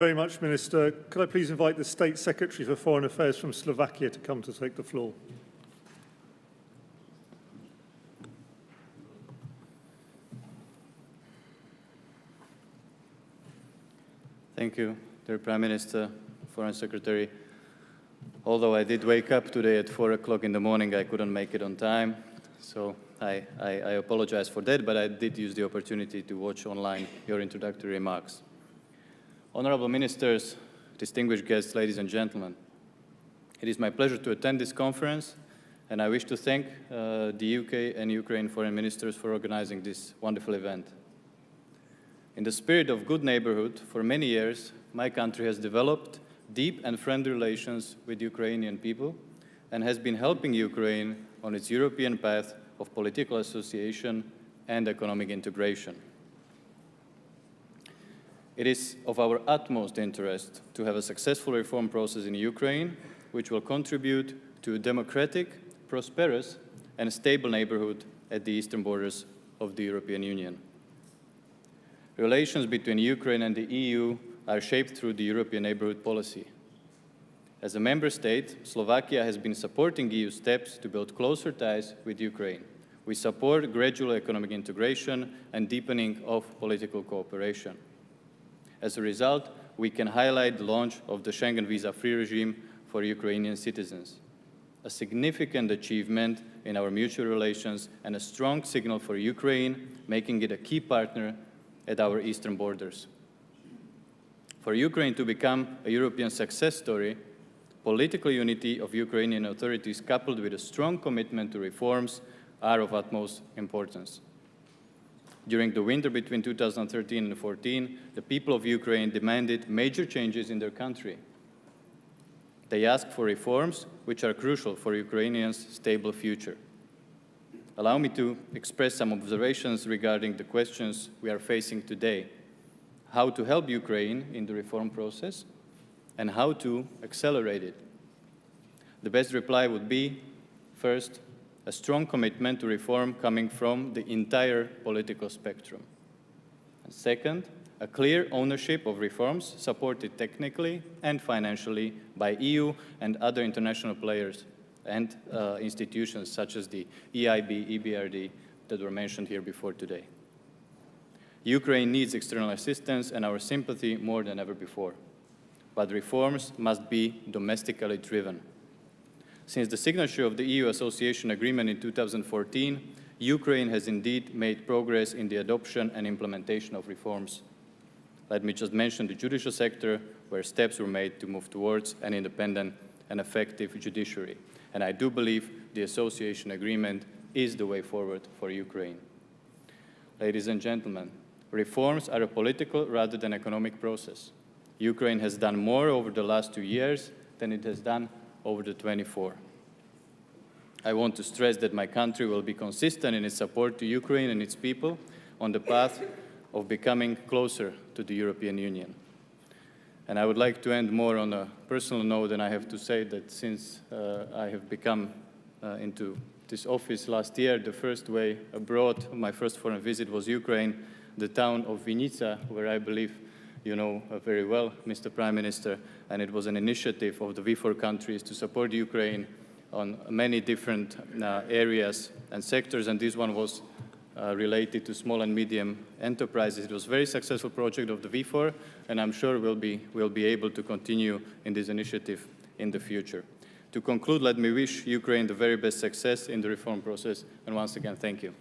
Very much, Minister. Could I please invite the State Secretary for Foreign Affairs from Slovakia to come to take the floor? Thank you, dear Prime Minister, Foreign Secretary. Although I did wake up today at 4 o'clock in the morning, I couldn't make it on time. So I apologize for that, but I did use the opportunity to watch online your introductory remarks. Honorable Ministers, distinguished guests, ladies and gentlemen, it is my pleasure to attend this conference, and I wish to thank the UK and Ukraine foreign ministers for organizing this wonderful event. In the spirit of good neighborhood, for many years, my country has developed deep and friendly relations with Ukrainian people and has been helping Ukraine on its European path of political association and economic integration. It is of our utmost interest to have a successful reform process in Ukraine, which will contribute to a democratic, prosperous, and stable neighborhood at the eastern borders of the European Union. Relations between Ukraine and the EU are shaped through the European neighborhood policy. As a member state, Slovakia has been supporting EU steps to build closer ties with Ukraine. We support gradual economic integration and deepening of political cooperation. As a result, we can highlight the launch of the Schengen visa-free regime for Ukrainian citizens, a significant achievement in our mutual relations and a strong signal for Ukraine, making it a key partner at our eastern borders. For Ukraine to become a European success story, political unity of Ukrainian authorities coupled with a strong commitment to reforms are of utmost importance. During the winter between 2013 and 2014, the people of Ukraine demanded major changes in their country. They asked for reforms which are crucial for Ukrainians' stable future. Allow me to express some observations regarding the questions we are facing today: how to help Ukraine in the reform process and how to accelerate it. The best reply would be, first, a strong commitment to reform coming from the entire political spectrum. And second, a clear ownership of reforms supported technically and financially by EU and other international players and institutions such as the EIB, EBRD that were mentioned here before today. Ukraine needs external assistance and our sympathy more than ever before. But reforms must be domestically driven. Since the signature of the EU Association Agreement in 2014, Ukraine has indeed made progress in the adoption and implementation of reforms. Let me just mention the judicial sector, where steps were made to move towards an independent and effective judiciary. And I do believe the Association Agreement is the way forward for Ukraine. Ladies and gentlemen, reforms are a political rather than economic process. Ukraine has done more over the last 2 years than it has done over the 24. I want to stress that my country will be consistent in its support to Ukraine and its people on the path of becoming closer to the European Union. And I would like to end more on a personal note, and I have to say that since I have become into this office last year, the first way abroad, my first foreign visit was Ukraine, the town of Vinica, where I believe you know very well, Mr. Prime Minister, and it was an initiative of the V4 countries to support Ukraine on many different areas and sectors, and this one was related to small and medium enterprises. It was a very successful project of the V4, and I'm sure we'll be able to continue in this initiative in the future. To conclude, let me wish Ukraine the very best success in the reform process, and once again, thank you.